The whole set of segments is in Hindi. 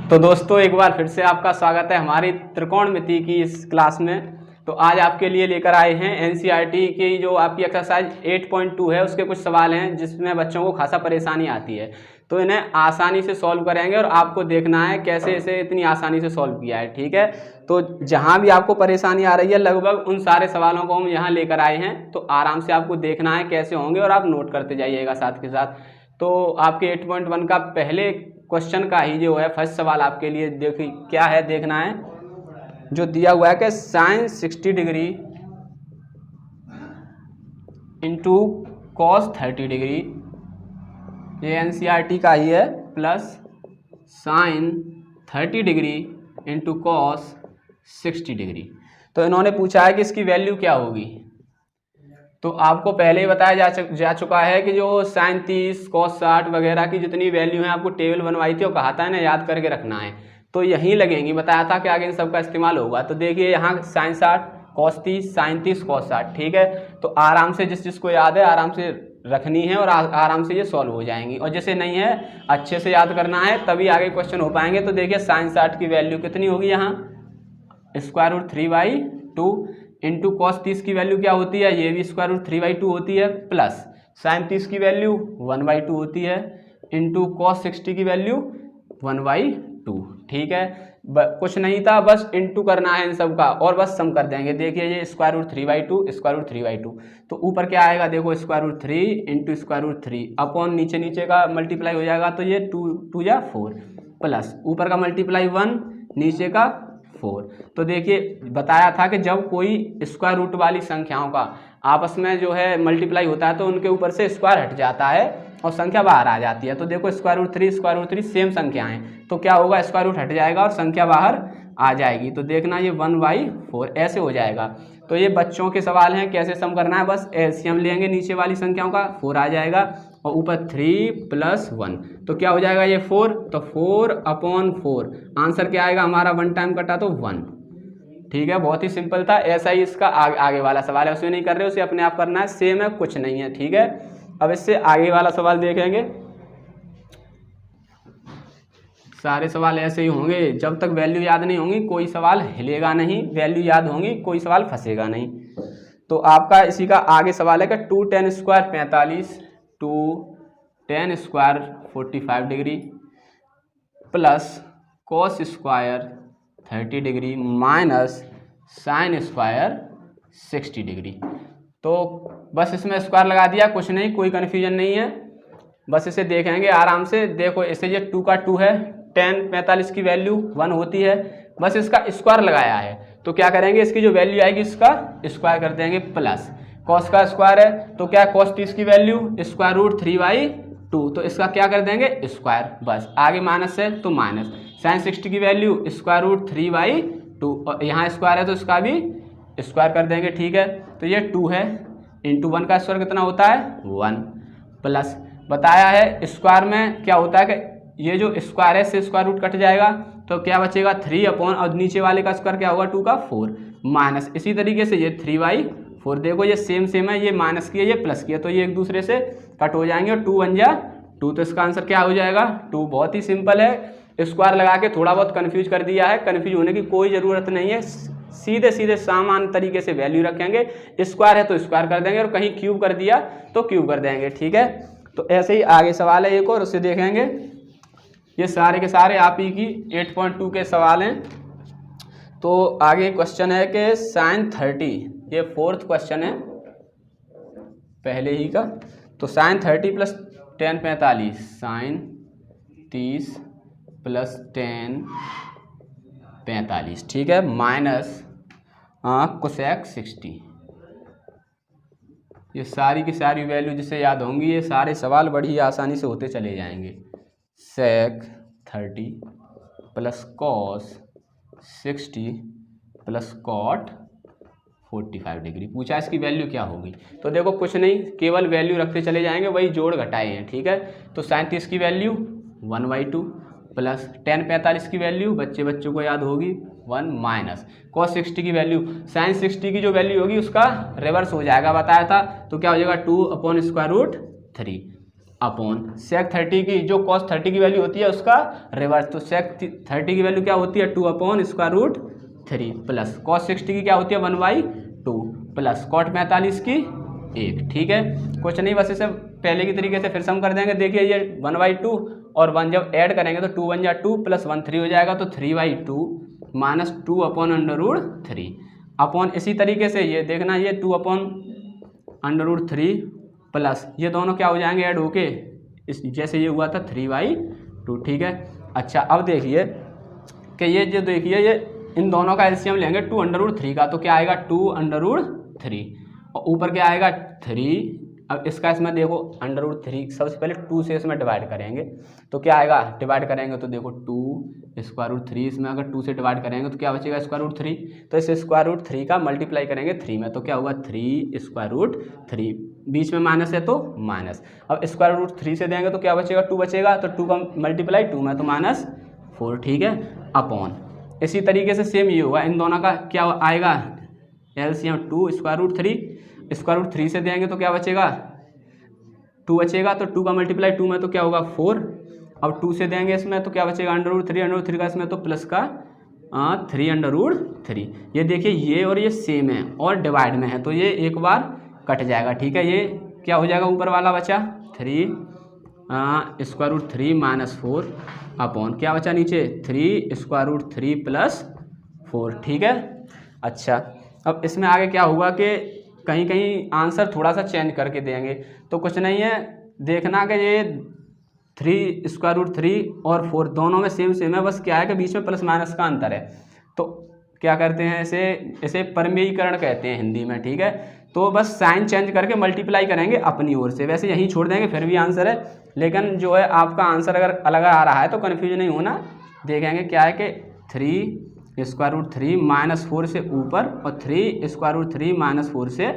तो दोस्तों एक बार फिर से आपका स्वागत है हमारी त्रिकोणमिति की इस क्लास में। तो आज आपके लिए लेकर आए हैं एनसीईआरटी की जो आपकी एक्सरसाइज 8.2 है, उसके कुछ सवाल हैं जिसमें बच्चों को खासा परेशानी आती है। तो इन्हें आसानी से सॉल्व करेंगे और आपको देखना है कैसे इसे इतनी आसानी से सॉल्व किया है। ठीक है, तो जहाँ भी आपको परेशानी आ रही है लगभग उन सारे सवालों को हम यहाँ लेकर आए हैं। तो आराम से आपको देखना है कैसे होंगे और आप नोट करते जाइएगा साथ के साथ। तो आपके 8.1 का पहले क्वेश्चन का ही जो है फर्स्ट सवाल आपके लिए देखिए क्या है, देखना है जो दिया हुआ है कि sine 60 degree into cos 30 degree, ये एनसीईआरटी का ही है, plus sine 30 degree into cos 60 degree. तो इन्होंने पूछा है कि इसकी वैल्यू क्या होगी। तो आपको पहले ही बताया जा चुका है कि जो साइन 30 कॉस 60 वगैरह की जितनी वैल्यू है आपको टेबल बनवाई थी और कहा था ना याद करके रखना है, तो यहीं लगेंगी। बताया था कि आगे इन सबका इस्तेमाल होगा। तो देखिए यहाँ साइन 60 कॉस 30 साइन 30 कॉस 60, ठीक है। तो आराम से जिसको याद है आराम से रखनी है और आराम से ये सॉल्व हो जाएंगी, और जैसे नहीं है अच्छे से याद करना है तभी आगे क्वेश्चन हो पाएंगे। तो देखिए साइन 60 की वैल्यू कितनी होगी, यहाँ स्क्वायर रूट 3/2 इंटू कॉस 30 की वैल्यू क्या होती है, ये भी स्क्वायर रूट 3/2 होती है, प्लस साइन 30 की वैल्यू 1/2 होती है इंटू कॉस 60 की वैल्यू 1/2। ठीक है, कुछ नहीं था, बस इंटू करना है इन सब का और बस सम कर देंगे। देखिए ये स्क्वायर रूट 3/2 स्क्वायर रूट 3/2, तो ऊपर क्या आएगा देखो square root 3 into square root 3 upon नीचे का मल्टीप्लाई हो जाएगा, तो ये 2 या 4 प्लस ऊपर का मल्टीप्लाई 1 नीचे का 4। तो देखिए बताया था कि जब कोई स्क्वायर रूट वाली संख्याओं का आपस में जो है मल्टीप्लाई होता है तो उनके ऊपर से स्क्वायर हट जाता है और संख्या बाहर आ जाती है। तो देखो स्क्वायर रूट 3 सेम संख्या हैं, तो क्या होगा स्क्वायर रूट हट जाएगा और संख्या बाहर आ जाएगी। तो देखना ये 1/4 ऐसे हो जाएगा। तो ये बच्चों के सवाल हैं, कैसे सम करना है, बस एलसीएम लेंगे नीचे वाली संख्याओं का, 4 आ जाएगा और ऊपर 3 + 1, तो क्या हो जाएगा ये 4, तो 4/4 आंसर क्या आएगा हमारा, 1 टाइम कटा तो 1। ठीक है, बहुत ही सिंपल था। ऐसा ही इसका आगे वाला सवाल है, उसे नहीं कर रहे, उसे अपने आप करना है, सेम है, कुछ नहीं है। ठीक है, अब इससे आगे वाला सवाल देखेंगे। सारे सवाल ऐसे ही होंगे, जब तक वैल्यू याद नहीं होंगी कोई सवाल हिलेगा नहीं, वैल्यू याद होंगी कोई सवाल फंसेगा नहीं। तो आपका इसी का आगे सवाल है कि 2 tan square 45 2 tan square 45 degree plus cos square 30 degree minus sine square 60 degree. तो बस इसमें स्क्वायर लगा दिया, कुछ नहीं, कोई कन्फ्यूजन नहीं है, बस इसे देखेंगे आराम से। देखो इसे ये 2 का 2 है, tan 45 की वैल्यू 1 होती है, बस इसका स्क्वायर लगाया है, तो क्या करेंगे इसकी जो वैल्यू आएगी इसका स्क्वायर कर देंगे, प्लस कॉस का स्क्वायर है तो क्या कॉस 30 की वैल्यू स्क्वायर रूट 3/2, तो इसका क्या कर देंगे स्क्वायर, बस आगे माइनस है तो माइनस, साइन 60 की वैल्यू स्क्वायर रूट 3/2 और यहाँ स्क्वायर है तो इसका भी स्क्वायर कर देंगे। ठीक है, तो ये 2 है इंटू 1 का स्क्वायर कितना होता है 1, प्लस बताया है स्क्वायर में क्या होता है कि ये जो स्क्वायर है से स्क्वायर रूट कट जाएगा तो क्या बचेगा 3 अपॉन, और नीचे वाले का स्क्वायर क्या होगा 2 का 4 माइनस, इसी तरीके से ये 3/4। देखो ये सेम है, ये माइनस किया ये प्लस किया, तो ये एक दूसरे से कट हो जाएंगे और 2 1 जा 2, तो इसका आंसर क्या हो जाएगा 2। बहुत ही सिंपल है, स्क्वायर लगा के थोड़ा बहुत कन्फ्यूज कर दिया है, कन्फ्यूज होने की कोई ज़रूरत नहीं है, सीधे सामान्य तरीके से वैल्यू रखेंगे, स्क्वायर है तो स्क्वायर कर देंगे और कहीं क्यूब कर दिया तो क्यूब कर देंगे। ठीक है, तो ऐसे ही आगे सवाल है एक और, उससे देखेंगे। ये सारे के सारे आप ही की 8.2 के सवाल हैं। तो आगे क्वेश्चन है कि साइन 30, ये 4th क्वेश्चन है पहले ही का। तो साइन 30 + tan 45, साइन 30 + tan 45, ठीक है, माइनस कोसेक 60। ये सारी की सारी वैल्यू जिसे याद होंगी ये सारे सवाल बड़ी आसानी से होते चले जाएंगे। सेक 30 + कॉस 60 + कॉट 45 डिग्री, पूछा इसकी वैल्यू क्या होगी। तो देखो कुछ नहीं, केवल वैल्यू रखते चले जाएंगे, वही जोड़ घटाए हैं। ठीक है, तो साइन 30 की वैल्यू 1/2 प्लस tan 45 की वैल्यू बच्चों को याद होगी 1 माइनस cos 60 की वैल्यू, साइन 60 की जो वैल्यू होगी उसका रिवर्स हो जाएगा बताया था, तो क्या हो जाएगा 2/√3 अपॉन सेक 30 की जो कॉस 30 की वैल्यू होती है उसका रिवर्स, तो सेक 30 की वैल्यू क्या होती है 2 upon square root 3 plus cos 60 की क्या होती है 1/2 प्लस कॉट 45 की 1। ठीक है, कुछ नहीं, बस इसे पहले की तरीके से फिर सम कर देंगे। देखिए ये 1/2 और 1 जब ऐड करेंगे तो 2 1 जा 2 प्लस 1 3 हो जाएगा, तो 3/2 माइनस 2 अपॉन √3 अपॉन इसी तरीके से ये देखना ये 2 अपॉन √3 प्लस ये दोनों क्या हो जाएंगे ऐड होके इस जैसे ये हुआ था 3/2। ठीक है, अच्छा अब देखिए कि ये जो देखिए ये इन दोनों का एलसीएम लेंगे 2 √3 का, तो क्या आएगा 2 √3 और ऊपर क्या आएगा 3। अब इसका इसमें देखो √3 सबसे पहले 2 से इसमें डिवाइड करेंगे तो क्या आएगा, डिवाइड करेंगे तो देखो 2 स्क्वायर रूट 3 इसमें अगर 2 से डिवाइड करेंगे तो क्या बचेगा स्क्वायर रूट 3, तो इस स्क्वायर रूट 3 का मल्टीप्लाई करेंगे 3 में तो क्या होगा 3 स्क्वायर रूट 3, बीच में माइनस है तो माइनस। अब स्क्वायर रूट 3 से देंगे तो क्या बचेगा 2 बचेगा, तो 2 का मल्टीप्लाई 2 में तो -4। ठीक है, अपॉन इसी तरीके से सेम ये होगा, इन दोनों का क्या आएगा LCM 2 square root 3, square root 3 से देंगे तो क्या बचेगा 2 बचेगा, तो 2 का मल्टीप्लाई 2 में तो क्या होगा 4। अब 2 से देंगे इसमें तो क्या बचेगा √3 का इसमें तो प्लस का 3 √3। ये देखिए ये और ये सेम है और डिवाइड में है तो ये एक बार कट जाएगा। ठीक है, ये क्या हो जाएगा ऊपर वाला बचा 3 स्क्वायर रूट 3 -4 अपॉन क्या बचा नीचे 3 स्क्वायर रूट 3 प्लस 4। ठीक है, अच्छा अब इसमें आगे क्या होगा कि कहीं कहीं आंसर थोड़ा सा चेंज करके देंगे, तो कुछ नहीं है देखना कि ये 3 स्क्वायर रूट 3 और 4 दोनों में सेम है, बस क्या है कि बीच में प्लस माइनस का अंतर है, तो क्या करते हैं इसे परमेयीकरण कहते हैं हिंदी में। ठीक है, तो बस साइन चेंज करके मल्टीप्लाई करेंगे अपनी ओर से, वैसे यहीं छोड़ देंगे फिर भी आंसर है, लेकिन जो है आपका आंसर अगर अलग आ रहा है तो कन्फ्यूज नहीं होना। देखेंगे क्या है कि 3 स्क्वायर रूट 3 -4 से ऊपर और 3 स्क्वायर रूट 3 -4 से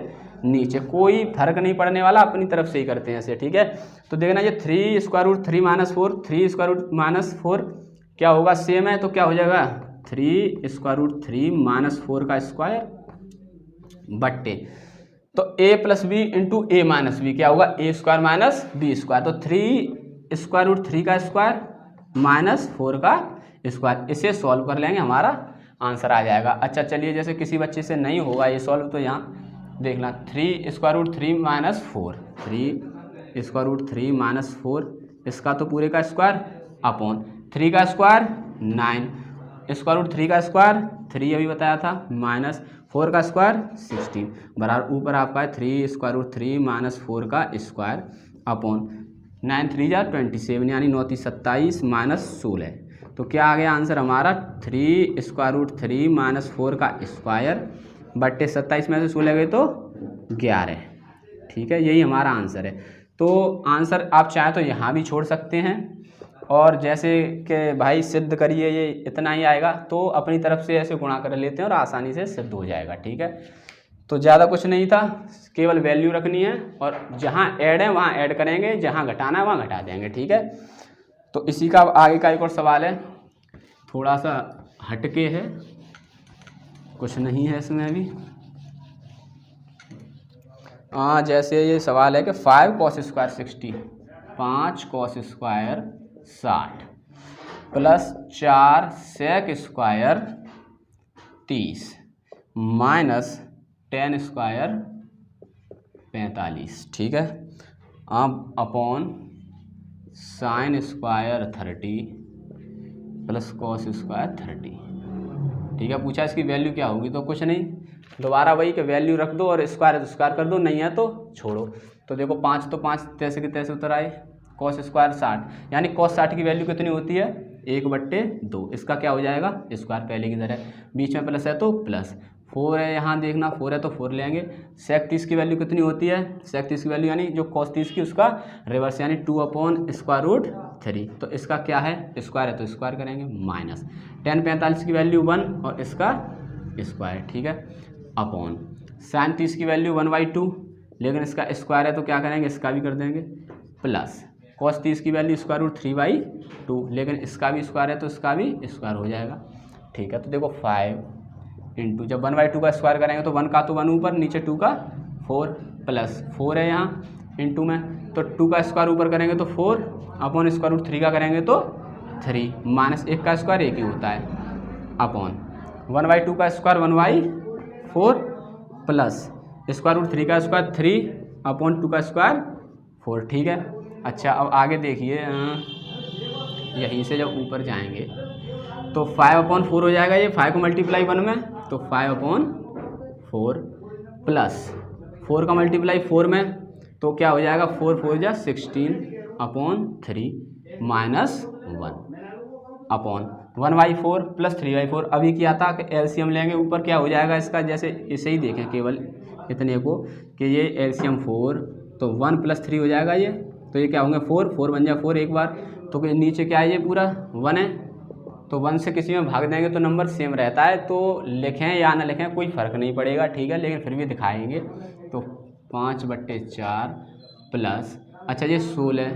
नीचे, कोई फर्क नहीं पड़ने वाला, अपनी तरफ से ही करते हैं ऐसे। ठीक है, तो देखना ये 3 स्क्वायर रूट 3 -4 3 स्क्वायर रूट -4 क्या होगा सेम है, तो क्या हो जाएगा 3 स्क्वायर रूट 3 -4 का स्क्वायर बट्टे तो a plus b into a minus b क्या होगा a square minus b square, तो 3 स्क्वायर रूट 3 का स्क्वायर -4 का स्क्वायर, इसे सॉल्व कर लेंगे हमारा आंसर आ जाएगा। अच्छा चलिए जैसे किसी बच्चे से नहीं होगा ये सॉल्व तो यहाँ देखना 3 स्क्वायर रूट 3 -4 3 स्क्वायर रूट 3 -4 इसका तो पूरे का स्क्वायर अपॉन 3 का स्क्वायर 9 स्क्वायर रूट 3 का स्क्वायर 3 अभी बताया था -4 का स्क्वायर 16 बराबर ऊपर आपका है 3 स्क्वायर रूट 3 -4 का स्क्वायर अपॉन 9 3 जा 27 यानी 9 3 27 -16, तो क्या आ गया आंसर हमारा 3 स्क्वायर रूट 3 -4 का स्क्वायर बट्टे 27 में से 16 गए तो 11। ठीक है, यही हमारा आंसर है। तो आंसर आप चाहें तो यहाँ भी छोड़ सकते हैं और जैसे कि भाई सिद्ध करिए ये इतना ही आएगा तो अपनी तरफ से ऐसे गुणा कर लेते हैं और आसानी से सिद्ध हो जाएगा। ठीक है, तो ज़्यादा कुछ नहीं था, केवल वैल्यू रखनी है और जहाँ ऐड है वहाँ ऐड करेंगे, जहाँ घटाना है वहाँ घटा देंगे। ठीक है, तो इसी का आगे का एक और सवाल है, थोड़ा सा हटके है, कुछ नहीं है इसमें अभी। जैसे ये सवाल है कि 5 cos square 60 5 cos square 60 plus 4 sec square 30 minus 10 square 45। ठीक है, अब upon sine square 30 plus cos square 30। ठीक है, पूछा इसकी वैल्यू क्या होगी, तो कुछ नहीं दोबारा वही कि वैल्यू रख दो और स्क्वायर है तो स्क्वायर कर दो, नहीं है तो छोड़ो। तो देखो 5 तो 5 तैसे के तैसे उतर आए, कॉस स्क्वायर 60 यानी कॉस 60 की वैल्यू कितनी होती है 1/2, इसका क्या हो जाएगा स्क्वायर पहले की तरह, बीच में प्लस है तो प्लस, 4 है यहाँ देखना 4 है तो 4 लेंगे। सेक 30 की वैल्यू कितनी होती है, सेक 30 की वैल्यू यानी जो कॉस 30 की उसका रिवर्स यानी 2/√3, तो इसका क्या है स्क्वायर है तो स्क्वायर करेंगे माइनस 10 45 की वैल्यू 1 और इसका स्क्वायर। ठीक है, अपॉन साइन 30 की वैल्यू 1/2 लेकिन इसका स्क्वायर है तो क्या करेंगे इसका भी कर देंगे प्लस कॉस 30 की वैल्यू स्क्वायर रूट 3/2 लेकिन इसका भी स्क्वायर है तो इसका भी स्क्वायर हो जाएगा। ठीक है, तो देखो 5 इंटू जब 1/2 का स्क्वायर करेंगे तो 1 का तो 1 ऊपर नीचे 2 का 4 प्लस 4 है यहाँ इंटू में तो 2 का स्क्वायर ऊपर करेंगे तो 4 अपॉन स्क्वायर रूट 3 का करेंगे तो 3 माइनस 1 का स्क्वायर 1 ही होता है अपॉन 1/2 का स्क्वायर 1/4 प्लस स्क्वायर रूट 3 का स्क्वायर 3 अपॉन 2 का स्क्वायर 4। ठीक है। अच्छा अब आगे देखिए, यहीं से जब ऊपर जाएंगे तो 5/4 हो जाएगा। ये 5 को मल्टीप्लाई 1 में तो 5/4 प्लस 4 का मल्टीप्लाई 4 में तो क्या हो जाएगा 4 4 जा 16/3 माइनस 1 अपॉन 1/4 प्लस 3/4। अभी क्या था कि एलसीएम लेंगे, ऊपर क्या हो जाएगा इसका, जैसे इसे ही देखें केवल इतने को कि ये एलसीएम 4 तो 1 + 3 हो जाएगा ये, तो ये क्या होंगे 4 4 बन जाए 4 एक बार, तो नीचे क्या है ये पूरा 1 है, तो 1 से किसी में भाग देंगे तो नंबर सेम रहता है, तो लिखें या ना लिखें कोई फ़र्क नहीं पड़ेगा। ठीक है, लेकिन फिर भी दिखाएंगे। तो 5/4 प्लस अच्छा ये 16,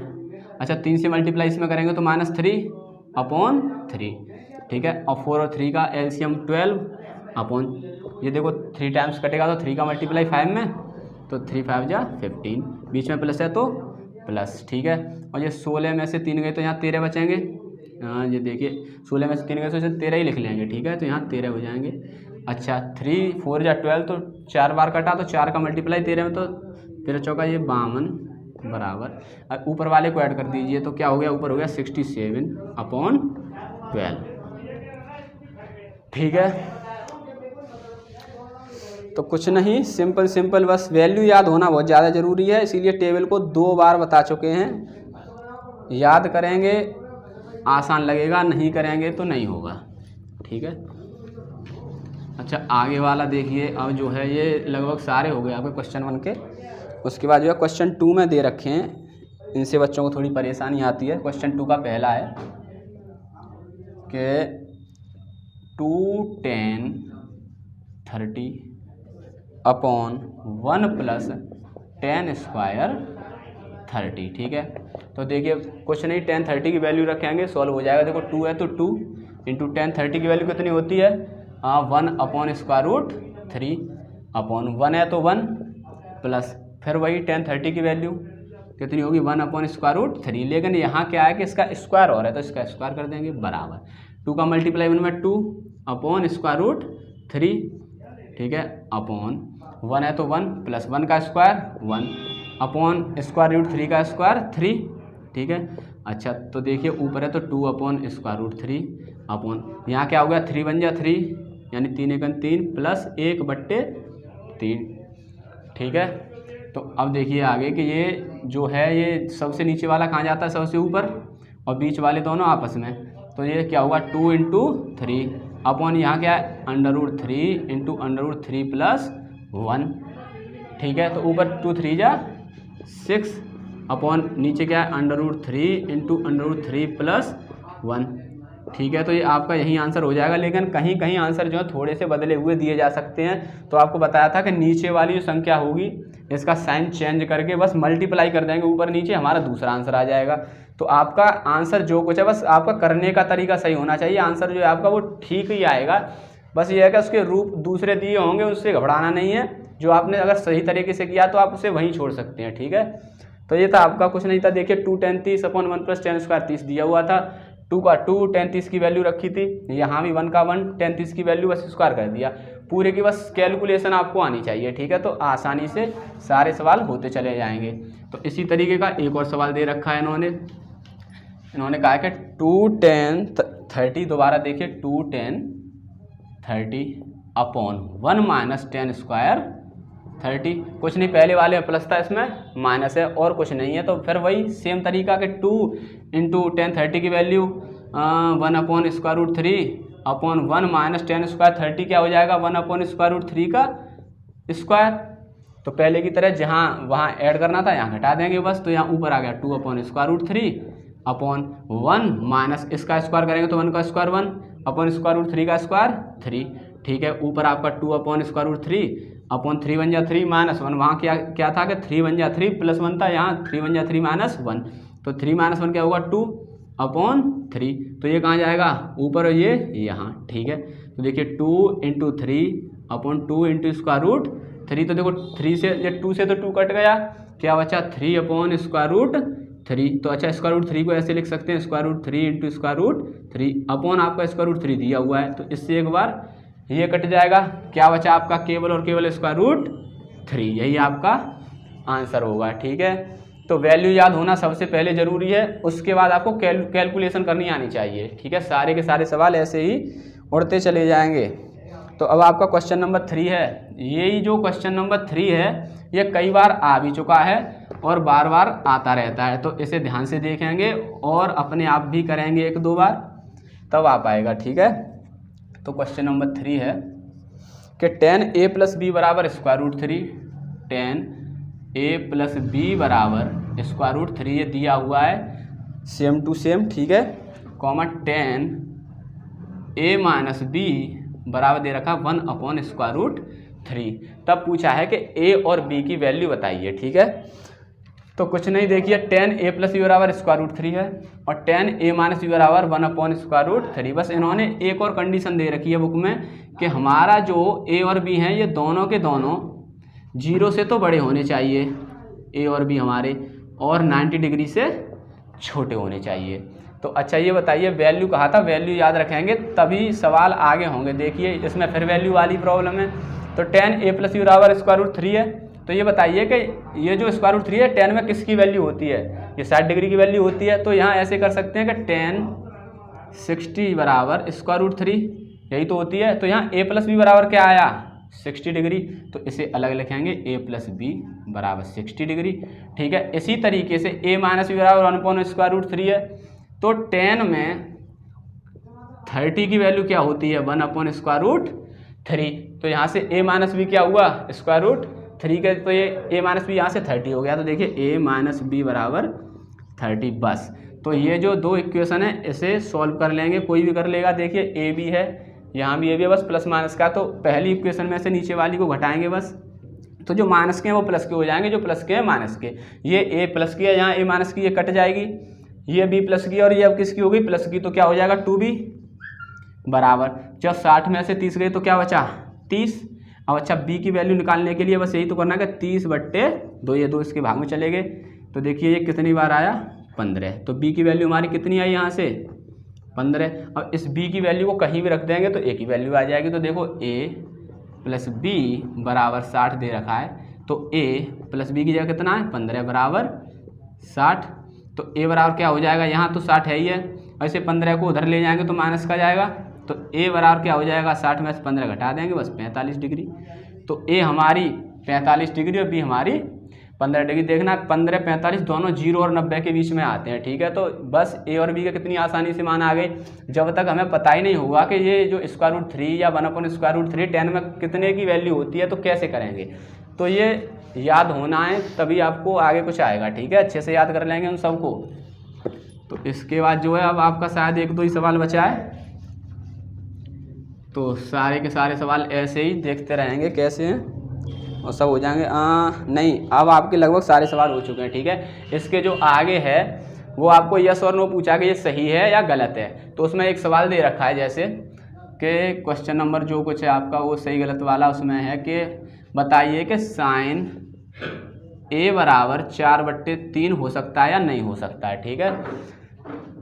अच्छा 3 से मल्टीप्लाई इसमें करेंगे तो -3/3। ठीक है, और 4 और 3 का एलसीएम 12 अपॉन ये देखो 3 टाइम्स कटेगा तो 3 का मल्टीप्लाई 5 में तो 3 5 जा 15, बीच में प्लस है तो प्लस। ठीक है, और ये 16 में से 3 गए तो यहाँ 13 बचेंगे। ये देखिए 16 में से 3 गए तो इसे 13 ही लिख लेंगे। ठीक है, तो यहाँ 13 हो जाएंगे। अच्छा 3 4 जा 12 तो 4 बार कटा तो 4 का मल्टीप्लाई 13 में तो 13 चौका ये 52 बराबर, अब ऊपर वाले को ऐड कर दीजिए तो क्या हो गया, ऊपर हो गया 67/12। ठीक है, तो कुछ नहीं, सिंपल बस वैल्यू याद होना बहुत ज़्यादा ज़रूरी है, इसीलिए टेबल को 2 बार बता चुके हैं। याद करेंगे आसान लगेगा, नहीं करेंगे तो नहीं होगा। ठीक है, अच्छा आगे वाला देखिए, अब जो है ये लगभग सारे हो गए आपके क्वेश्चन 1 के। उसके बाद जो है क्वेश्चन 2 में दे रखे हैं, इनसे बच्चों को थोड़ी परेशानी आती है। क्वेश्चन 2 का पहला है कि 2 10 30 अपॉन 1 + 10 स्क्वायर 30। ठीक है, तो देखिए कुछ नहीं, 10 30 की वैल्यू रखेंगे, सॉल्व हो जाएगा। देखो 2 है तो 2 इंटू 10 30 की वैल्यू कितनी होती है 1/√3 अपॉन 1 है तो 1 प्लस फिर वही 10 30 की वैल्यू कितनी होगी 1/√3। लेकिन यहाँ क्या है कि इसका स्क्वायर और है तो इसका स्क्वायर कर देंगे बराबर 2 का मल्टीप्लाई 1 में 2 अपॉन √3। ठीक है, अपॉन 1 है तो 1 प्लस 1 का स्क्वायर 1 अपॉन √3 का स्क्वायर 3। ठीक है, अच्छा तो देखिए ऊपर है तो 2 अपॉन √3 अपॉन यहाँ क्या हो गया 3 बन जा 3 यानी 3 × 3 प्लस 1/3। ठीक है, तो अब देखिए आगे कि ये जो है ये सबसे नीचे वाला कहाँ जाता है, सबसे ऊपर, और बीच वाले दोनों आपस में, तो ये क्या होगा 2 × 3 अपॉन यहाँ क्या है √3 इंटू √3 प्लस 1। ठीक है, तो ऊपर 2 3 जा 6 अपॉन नीचे क्या है √3 इंटू √3 प्लस 1। ठीक है, तो ये आपका यही आंसर हो जाएगा। लेकिन कहीं कहीं आंसर जो है थोड़े से बदले हुए दिए जा सकते हैं, तो आपको बताया था कि नीचे वाली जो संख्या होगी इसका साइन चेंज करके बस मल्टीप्लाई कर देंगे ऊपर नीचे, हमारा दूसरा आंसर आ जाएगा। तो आपका आंसर जो कुछ है बस आपका करने का तरीका सही होना चाहिए, आंसर जो है आपका वो ठीक ही आएगा। बस ये है कि उसके रूप दूसरे दिए होंगे, उससे घबराना नहीं है। जो आपने अगर सही तरीके से किया तो आप उसे वहीं छोड़ सकते हैं। ठीक है, तो ये था आपका, कुछ नहीं था। देखिए 2 10 30 अपॉन 1 + 10 स्क्वायर 30 दिया हुआ था, 2 का 2 10 30 की वैल्यू रखी थी, यहाँ भी 1 का 1 10 30 की वैल्यू बस स्क्वायर कर दिया। पूरे की बस कैलकुलेशन आपको आनी चाहिए। ठीक है, तो आसानी से सारे सवाल होते चले जाएंगे। तो इसी तरीके का एक और सवाल दे रखा है इन्होंने कहा कि 2 10 30, दोबारा देखिए 2 10 30 अपॉन 1 - 10 स्क्वायर 30। कुछ नहीं, पहले वाले में प्लस था, इसमें माइनस है और कुछ नहीं है। तो फिर वही सेम तरीका के 2 × 10 30 की वैल्यू 1/√3 अपॉन 1 - 10 स्क्वायर 30 क्या हो जाएगा 1/√3 का स्क्वायर। तो पहले की तरह जहाँ वहाँ ऐड करना था यहाँ घटा देंगे बस, तो यहाँ ऊपर आ गया 2/√3 अपॉन 1 माइनस इसका स्क्वायर करेंगे तो 1 का स्क्वायर 1 अपॉन √3 का स्क्वायर 3। ठीक है, ऊपर आपका 2/√3 अपॉन 3 बन जा 3 माइनस 1, वहाँ क्या था कि 3 बन जा 3 प्लस 1 था, यहाँ 3 बन जा 3 माइनस 1, तो 3 - 1 क्या होगा 2/3। तो ये कहाँ जाएगा ऊपर, ये यहाँ। ठीक है, तो देखिए 2 × 3 अपॉन 2 × √3। तो देखो 3 से 2 से तो 2 कट गया, क्या बचा 3/√3। तो अच्छा √3 को ऐसे लिख सकते हैं √3 इंटू √3 अपॉन आपका √3 दिया हुआ है, तो इससे एक बार ये कट जाएगा। क्या बचा आपका केवल और केवल √3, यही आपका आंसर होगा। ठीक है, तो वैल्यू याद होना सबसे पहले ज़रूरी है, उसके बाद आपको कैलकुलेशन करनी आनी चाहिए। ठीक है, सारे के सारे सवाल ऐसे ही उड़ते चले जाएंगे। तो अब आपका क्वेश्चन नंबर 3 है। यही जो क्वेश्चन नंबर 3 है ये कई बार आ भी चुका है और बार बार आता रहता है, तो इसे ध्यान से देखेंगे और अपने आप भी करेंगे 1-2 बार, तब आ पाएगा। ठीक है, तो क्वेश्चन नंबर 3 है कि 10a + b बराबर √3, 10a + b बराबर √3 ये दिया हुआ है सेम टू सेम। ठीक है, कॉमा 10a - b बराबर दे रखा 1/√3। तब पूछा है कि a और b की वैल्यू बताइए। ठीक है, तो कुछ नहीं, देखिए 10a + b बराबर √3 है और 10a - b बराबर 1/√3। बस इन्होंने एक और कंडीशन दे रखी है बुक में कि हमारा जो a और b हैं ये दोनों के दोनों 0 से तो बड़े होने चाहिए, a और b हमारे, और 90 डिग्री से छोटे होने चाहिए। तो अच्छा ये बताइए वैल्यू कहा था, वैल्यू याद रखेंगे तभी सवाल आगे होंगे। देखिए इसमें फिर वैल्यू वाली प्रॉब्लम है। तो 10a + b बराबर √3 है, तो ये बताइए कि ये जो √3 है 10 में किसकी वैल्यू होती है, ये 60 डिग्री की वैल्यू होती है। तो यहाँ ऐसे कर सकते हैं कि 10 60 बराबर √3 यही तो होती है। तो यहाँ a + b बराबर क्या आया 60 डिग्री, तो इसे अलग लिखेंगे a + b बराबर 60 डिग्री। ठीक है, इसी तरीके से a - b बराबर 1/√3 है, तो 10 में 30 की वैल्यू क्या होती है 1/√3। तो यहाँ से a - b क्या हुआ √3 के, तो ये a - b यहाँ से 30 हो गया। तो देखिए a - b बराबर 30 बस। तो ये जो दो इक्वेशन है इसे सॉल्व कर लेंगे, कोई भी कर लेगा। देखिए a b है, यहाँ भी a b है, बस प्लस माइनस का, तो पहली इक्वेशन में से नीचे वाली को घटाएंगे बस, तो जो माइनस के हैं वो प्लस के हो जाएंगे, जो प्लस के हैं माइनस के। ये a प्लस की है, यहाँ a माइनस की, ये कट जाएगी, ये b प्लस की और ये अब किसकी हो गई प्लस की, तो क्या हो जाएगा 2b बराबर, जब 60 में से 30 गए तो क्या बचा 30। अब अच्छा b की वैल्यू निकालने के लिए बस यही तो करना है कि 30/2, ये 2 इसके भाग में चले गए, तो देखिए ये कितनी बार आया 15। तो b की वैल्यू हमारी कितनी आई यहाँ से 15। अब इस b की वैल्यू को कहीं भी रख देंगे तो a की वैल्यू आ जाएगी। तो देखो a + b बराबर 60 दे रखा है, तो a + b की जगह कितना है 15 बराबर 60। तो a बराबर क्या हो जाएगा, यहाँ तो 60 है ही है, ऐसे 15 को उधर ले जाएंगे तो माइनस का जाएगा, तो a बराबर क्या हो जाएगा 60 में से 15 घटा देंगे बस 45 डिग्री। तो a हमारी 45 डिग्री और b हमारी 15 डिग्री। देखना 15 45 दोनों 0 और 90 के बीच में आते हैं। ठीक है, तो बस a और b का कितनी आसानी से मान आ गई। जब तक हमें पता ही नहीं होगा कि ये जो √3 या 1/√3 10 में कितने की वैल्यू होती है तो कैसे करेंगे, तो ये याद होना है तभी आपको आगे कुछ आएगा। ठीक है, अच्छे से याद कर लेंगे उन सबको। तो इसके बाद जो है अब आपका शायद 1-2 ही सवाल बचा है, तो सारे के सारे सवाल ऐसे ही देखते रहेंगे कैसे हैं और सब हो जाएंगे। नहीं, अब आपके लगभग सारे सवाल हो चुके हैं। ठीक है, इसके जो आगे है वो आपको यस और नो पूछा कि ये सही है या गलत है, तो उसमें एक सवाल दे रखा है जैसे कि क्वेश्चन नंबर जो कुछ है आपका वो सही गलत वाला, उसमें है कि बताइए कि साइन a बराबर 4/3 हो सकता है या नहीं हो सकता है। ठीक है,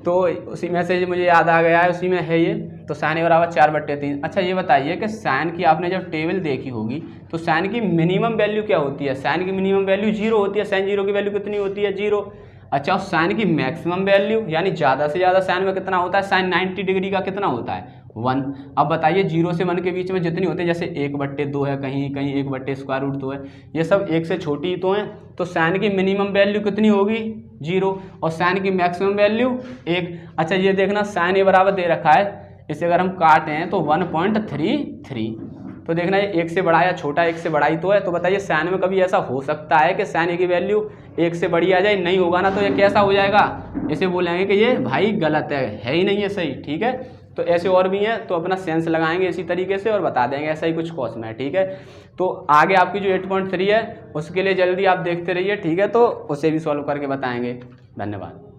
तो उसी में से मुझे याद आ गया है, उसी में है ये, तो साइन a बराबर 4/3। अच्छा ये बताइए कि साइन की आपने जब टेबल देखी होगी तो साइन की मिनिमम वैल्यू क्या होती है, साइन की मिनिमम वैल्यू 0 होती है, साइन 0 की वैल्यू कितनी होती है 0। अच्छा, और साइन की मैक्सिमम वैल्यू यानी ज़्यादा से ज़्यादा साइन में कितना होता है, साइन 90 डिग्री का कितना होता है 1। अब बताइए 0 से 1 के बीच में जितनी होती है, जैसे 1/2 है, कहीं कहीं 1/√2 है, ये सब 1 से छोटी ही तो हैं, तो साइन की मिनिमम वैल्यू कितनी होगी 0 और साइन की मैक्सिमम वैल्यू 1। अच्छा ये देखना साइन a बराबर दे रखा है, इसे अगर हम काटें तो 1.33, तो देखना ये 1 से बड़ा या छोटा 1 से बड़ा ही तो है। तो बताइए साइन में कभी ऐसा हो सकता है कि साइन a की वैल्यू 1 से बड़ी आ जाए, नहीं होगा ना, तो ये कैसा हो जाएगा, इसे बोलेंगे कि ये भाई गलत है ही नहीं है सही। ठीक है, तो ऐसे और भी हैं, तो अपना सेंस लगाएंगे इसी तरीके से और बता देंगे ऐसा ही कुछ कॉस में है। ठीक है, तो आगे आपकी जो 8.3 है उसके लिए जल्दी आप देखते रहिए। ठीक है, तो उसे भी सॉल्व करके बताएंगे। धन्यवाद।